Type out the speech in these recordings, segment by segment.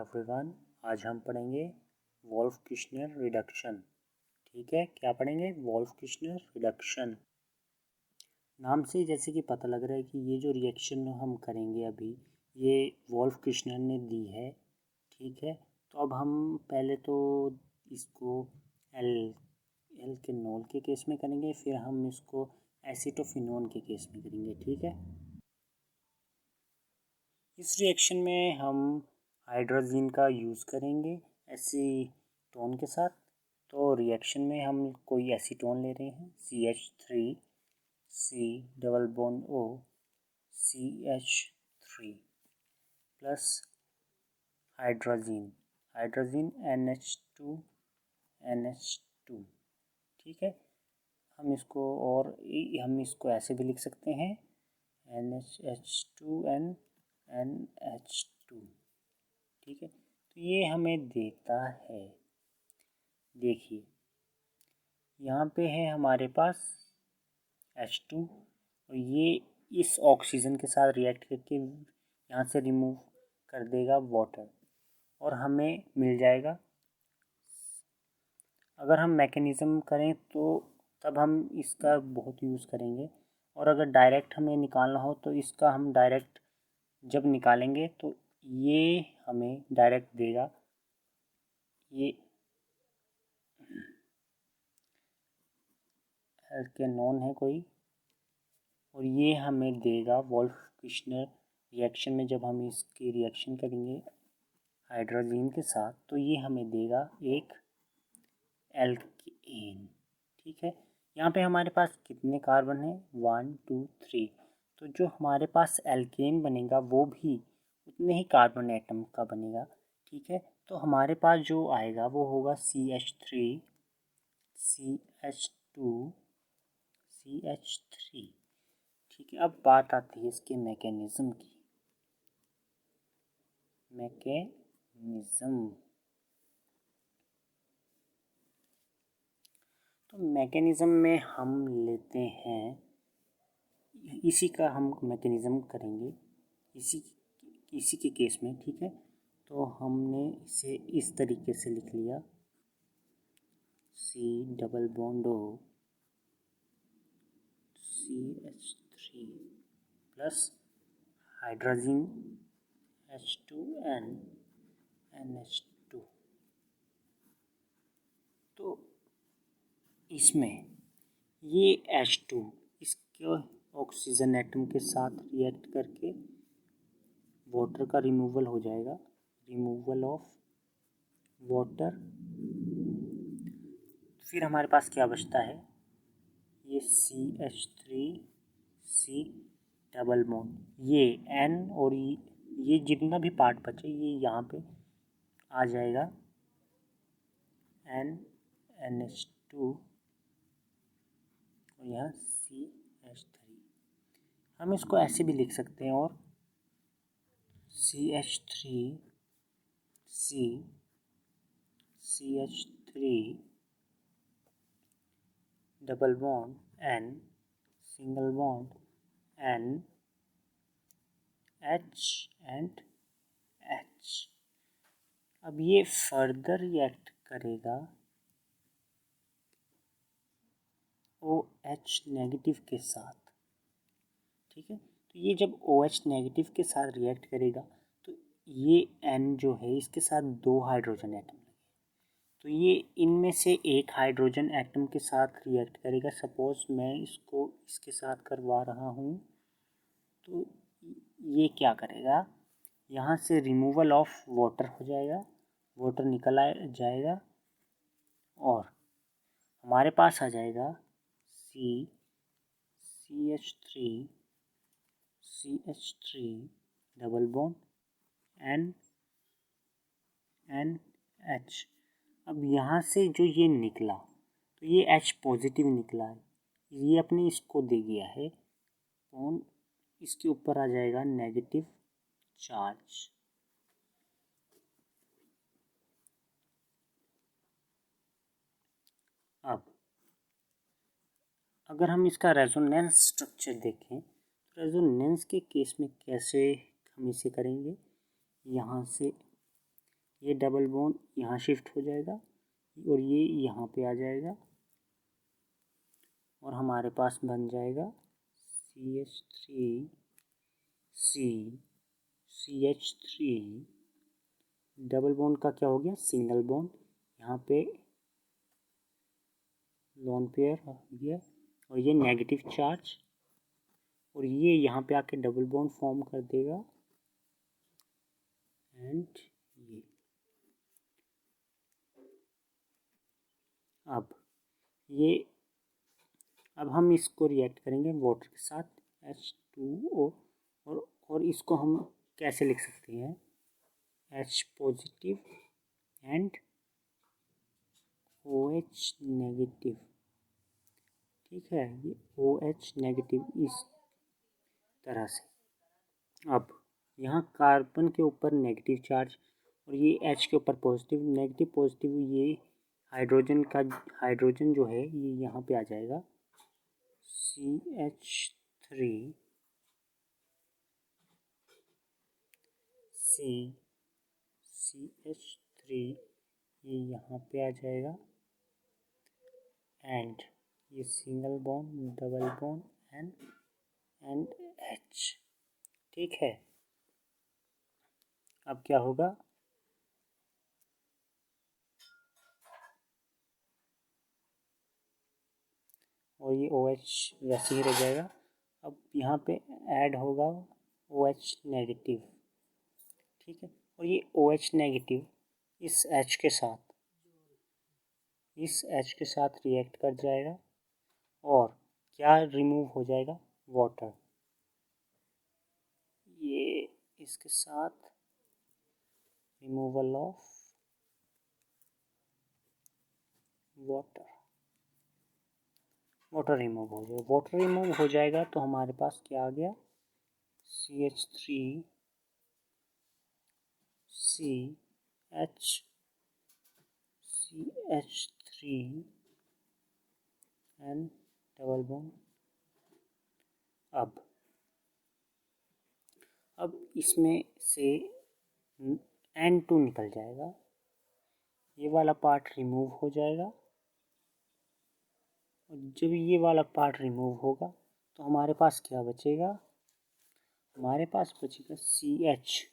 Everyone, आज हम पढ़ेंगे वोल्फ-किश्नर रिडक्शन। ठीक है, क्या पढ़ेंगे? Wolff-Kishner reduction. नाम से जैसे कि पता लग रहा है कि ये जो रिएक्शन हम करेंगे अभी, ये वोल्फ-किश्नर ने दी है। ठीक है, तो अब हम पहले तो इसको एल्केनॉल के केस में करेंगे, फिर हम इसको एसीटोफिनोन के केस में करेंगे। ठीक है, इस रिएक्शन में हम हाइड्रोजन का यूज़ करेंगे एसीटोन के साथ। तो रिएक्शन में हम कोई एसीटोन ले रहे हैं, CH3C double bond O CH3 plus hydrogen NH2 ठीक है, हम इसको ऐसे भी लिख सकते हैं NH2NH2। ठीक है, तो ये हमें देता है, देखिए यहाँ पे है हमारे पास H2 और ये इस ऑक्सीजन के साथ रिएक्ट करके यहाँ से रिमूव कर देगा वाटर और हमें मिल जाएगा। अगर हम मैकेनिज़्म करें तो तब हम इसका बहुत यूज़ करेंगे, और अगर डायरेक्ट हमें निकालना हो तो इसका हम डायरेक्ट जब निकालेंगे तो ये हमें डायरेक्ट देगा, ये एल्केनॉन है कोई, और ये हमें देगा वोल्फ-किश्नर रिएक्शन में जब हम इसकी रिएक्शन करेंगे हाइड्रोजन के साथ तो ये हमें देगा एक एल्केन। ठीक है, यहाँ पे हमारे पास कितने कार्बन हैं? 1 2 3। तो जो हमारे पास एल्केन बनेगा वो भी उतने ही कार्बन एटम का बनेगा। ठीक है, तो हमारे पास जो आएगा वो होगा CH3 CH2 CH3। ठीक है, अब बात आती है इसके मैकेनिज़्म की। तो मैकेनिज़्म में हम लेते हैं, इसी का हम मैकेनिज़्म करेंगे इसी के केस में। ठीक है, तो हमने इसे इस तरीके से लिख लिया, C double bond O CH3 plus hydrogen H2N NH2। तो इसमें ये H2 इसके ऑक्सीजन एटम के साथ रिएक्ट करके वाटर का रिमूवल हो जाएगा, रिमूवल ऑफ वाटर। फिर हमारे पास क्या बचता है? ये CH3C डबल बॉन्ड, ये N और ये जितना भी पार्ट बचे ये यहाँ पे आ जाएगा NH2 और यहाँ CH3। हम इसको ऐसे भी लिख सकते हैं, और CH3 double bond N single bond N H and H। अब ये फर्दर रिएक्ट करेगा OH नेगेटिव के साथ। ठीक है, तो ये जब OH नेगेटिव के साथ रिएक्ट करेगा तो ये N जो है इसके साथ 2 हाइड्रोजन एटम लगे, तो ये इनमें से एक हाइड्रोजन एटम के साथ रिएक्ट करेगा। सपोज मैं इसको इसके साथ करवा रहा हूँ, तो ये क्या करेगा, यहाँ से रिमूवल ऑफ वाटर हो जाएगा, वाटर निकल जाएगा और हमारे पास आ जाएगा CH3 डबल बॉन्ड NH। अब यहाँ से जो ये निकला तो ये H पॉजिटिव निकला है, ये अपने इसको दे गया है, तो इसके ऊपर आ जाएगा नेगेटिव चार्ज। अब अगर हम इसका रेजोनेंस स्ट्रक्चर देखें तो रेजोनेंस के केस में कैसे हम इसे करेंगे, यहाँ से ये डबल बॉन्ड यहाँ शिफ्ट हो जाएगा और ये यहाँ पे आ जाएगा और हमारे पास बन जाएगा CH3CCH3 डबल बॉन्ड का क्या हो गया सिंगल बॉन्ड, यहाँ पे लोन पेयर हो गया और ये नेगेटिव चार्ज और ये यहाँ पे आके डबल बॉन्ड फॉर्म कर देगा एंड ये अब हम इसको रिएक्ट करेंगे वाटर के साथ H2O और इसको हम कैसे लिख सकते हैं H positive and OH negative, ठीक है, ये OH नेगेटिव इस तरह से। अब यहाँ कार्बन के ऊपर नेगेटिव चार्ज और ये H के ऊपर पॉजिटिव, नेगेटिव पॉजिटिव, ये हाइड्रोजन जो है ये यहाँ पे आ जाएगा CH3 ये यहाँ पे आ जाएगा एंड ये single bond double bond and H, ठीक है। अब क्या होगा, और ये OH वैसे ही रह जाएगा। अब यहाँ पे ऐड होगा OH नेगेटिव, ठीक है, और ये OH नेगेटिव इस H के साथ रिएक्ट कर जाएगा और क्या रिमूव हो जाएगा वाटर, ये इसके साथ रिमूवल ऑफ वाटर रिमूव हो जाएगा। वाटर रिमूव हो जाएगा तो हमारे पास क्या आ गया CH3 CH3 and double bond. अब इसमें से N2 निकल जाएगा, ये वाला पार्ट रिमूव हो जाएगा और जब ये वाला पार्ट रिमूव होगा तो हमारे पास क्या बचेगा, हमारे पास बचेगा CH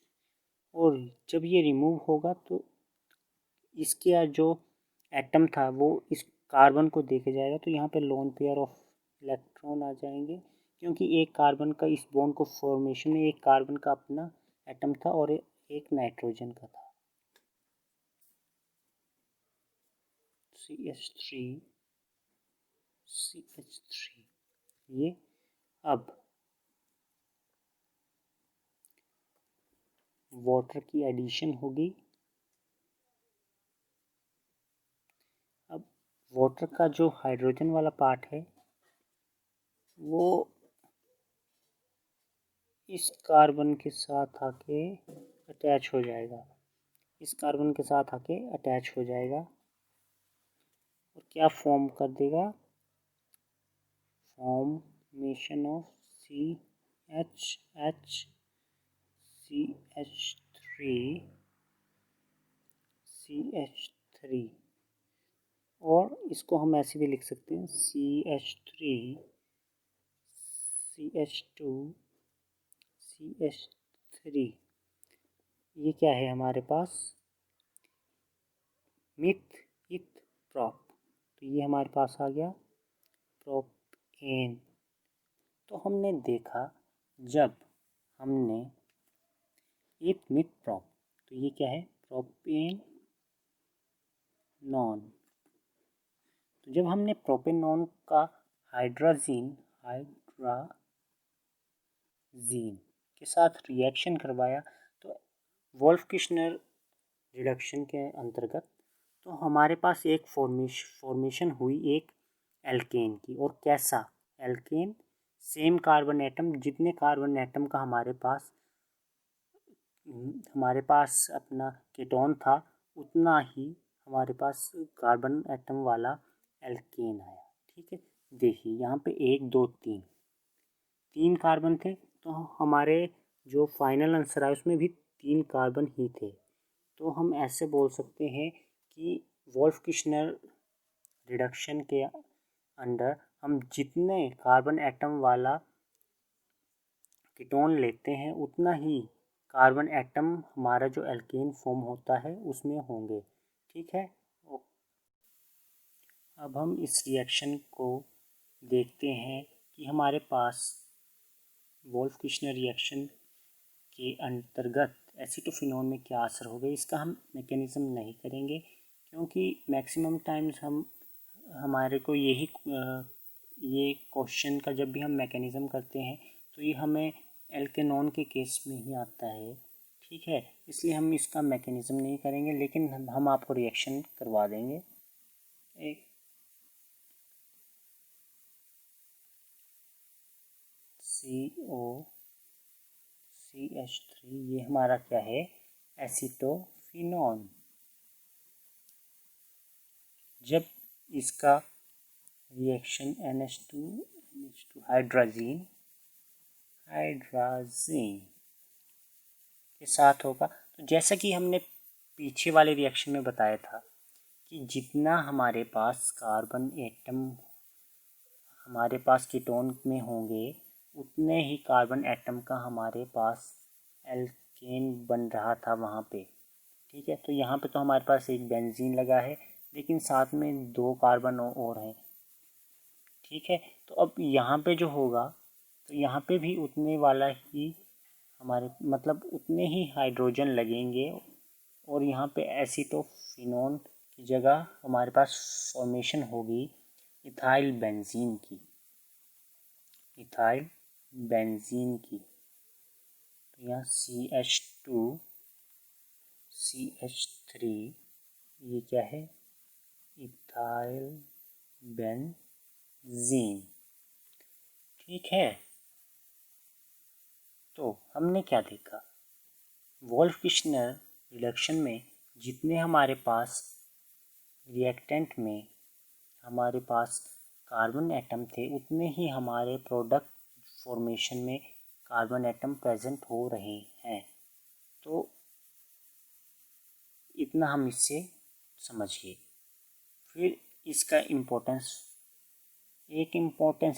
और जब ये रिमूव होगा तो इसके जो एटम था वो इस कार्बन को देखे जाएगा तो यहाँ पे लोन पेयर ऑफ इलेक्ट्रॉन आ जाएंगे क्योंकि एक कार्बन का इस बॉन्ड को फॉर्मेशन में एक कार्बन का अपना एटम था और एक नाइट्रोजन का था CH3 ये। अब वाटर की एडिशन होगी, अब वाटर का जो हाइड्रोजन वाला पार्ट है वो इस कार्बन के साथ आके अटैच हो जाएगा, इस कार्बन के साथ आके अटैच हो जाएगा और क्या फॉर्म कर देगा, फॉर्मेशन ऑफ CH3 और इसको हम ऐसे भी लिख सकते हैं CH3CH2CH3। ये क्या है हमारे पास मिथ इथ प्रॉप, तो ये हमारे पास आ गया प्रोपेन। तो हमने देखा जब हमने इथ मिथ प्रॉप, तो ये क्या है प्रोपेन नॉन, तो जब हमने प्रोपेनॉन का हाइड्राजीन के साथ रिएक्शन करवाया तो वोल्फ-किर्शनर रिडक्शन के अंतर्गत तो हमारे पास एक फॉर्मेशन हुई एक एल्केन की, और कैसा एल्केन, सेम कार्बन एटम, जितने कार्बन एटम का हमारे पास अपना कीटोन था उतना ही हमारे पास कार्बन एटम वाला एल्केन आया, ठीक है। देखिए यहाँ पे 1 2 3 कार्बन थे तो हमारे जो फाइनल आंसर आया उसमें भी 3 कार्बन ही थे, तो हम ऐसे बोल सकते हैं कि वोल्फ किश्नर रिडक्शन के अंदर हम जितने कार्बन एटम वाला कीटोन लेते हैं उतना ही कार्बन एटम हमारा जो एल्केन फॉर्म होता है उसमें होंगे। ठीक है, अब हम इस रिएक्शन को देखते हैं कि हमारे पास वोल्फ किश्नर रिएक्शन के अंतर्गत एसीटोफिनोन में क्या असर होगा। इसका हम मैकेनिज़्म नहीं करेंगे क्योंकि मैक्सिमम टाइम्स हमारे को ये क्वेश्चन का जब भी हम मैकेनिज़्म करते हैं तो ये हमें एल्केनॉन के केस में ही आता है। ठीक है, इसलिए हम इसका मैकेनिज़्म नहीं करेंगे, लेकिन हम आपको रिएक्शन करवा देंगे। एक COCH3 ये हमारा क्या है, एसीटोफिनोन। जब इसका रिएक्शन NH2 हाइड्राजीन के साथ होगा, तो जैसा कि हमने पीछे वाले रिएक्शन में बताया था कि जितना हमारे पास कार्बन एटम हमारे पास कीटोन में होंगे उतने ही कार्बन एटम का हमारे पास एल्केन बन रहा था वहाँ पे। ठीक है, तो यहाँ पे तो हमारे पास एक बेंजीन लगा है लेकिन साथ में 2 कार्बन और हैं। ठीक है, तो अब यहाँ पे जो होगा तो यहाँ पे भी उतने वाला ही हमारे मतलब उतने ही हाइड्रोजन लगेंगे और यहाँ पे एसीटोफिनोन की जगह हमारे पास फॉर्मेशन होगी इथाइल बेंजीन की। तो यहाँ CH2 CH3 ये क्या है, इथाइल बेंजीन। ठीक है, तो हमने क्या देखा, वोल्फ किश्नर रिडक्शन में जितने हमारे पास रिएक्टेंट में हमारे पास कार्बन एटम थे उतने ही हमारे प्रोडक्ट फॉर्मेशन में कार्बन एटम प्रेजेंट हो रहे हैं। तो इतना हम इससे समझिए। फिर इसका इम्पोर्टेंस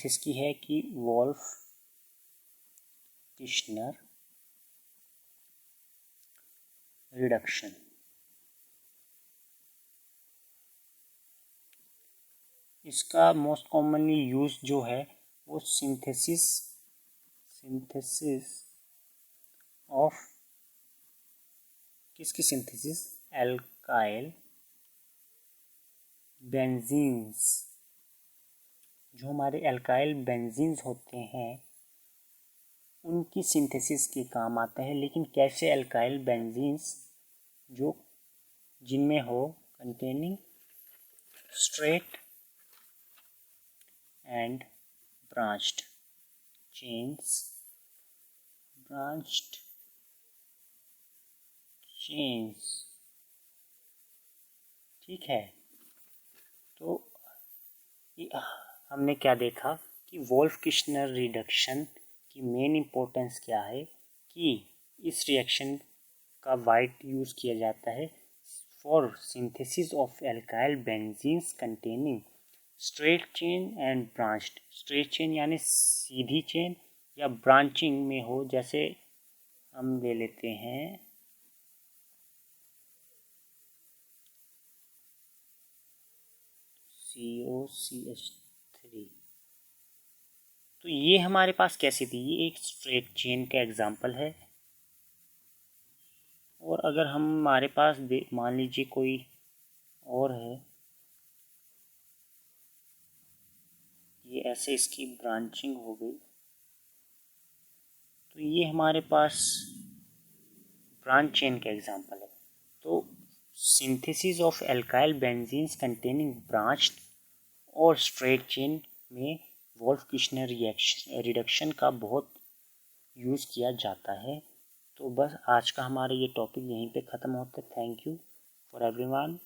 इसकी है कि वोल्फ किश्नर रिडक्शन इसका मोस्ट कॉमनली यूज जो है वो सिंथेसिस ऑफ किसकी सिंथेसिस, एल्काइल बेंजीन्स। जो हमारे एल्काइल बेंजीन्स होते हैं उनकी सिंथेसिस के काम आता है। लेकिन कैसे एल्काइल बेंजीन्स जो जिनमें हो containing straight and branched chains. ठीक है, तो हमने क्या देखा कि वोल्फ किश्नर रिडक्शन की मेन इम्पोर्टेंस क्या है कि इस रिएक्शन का वाइड यूज़ किया जाता है for synthesis of alkyl benzenes containing straight chain and branched. Straight chain यानी सीधी चेन या ब्रांचिंग में हो, जैसे हम ले लेते हैं COCH3। तो ये हमारे पास कैसी थी, ये एक स्ट्रेट चेन का एग्जांपल है। और अगर हमारे पास मान लीजिए कोई और है, ये ऐसे इसकी ब्रांचिंग हो गई, तो ये हमारे पास ब्रांच चेन का एग्जांपल है। तो synthesis of alkyl benzenes containing branched और स्ट्रेट चेन में वोल्फ किश्नर रिडक्शन का बहुत यूज़ किया जाता है। तो बस आज का हमारा ये टॉपिक यहीं पे ख़त्म होता है। Thank you for everyone.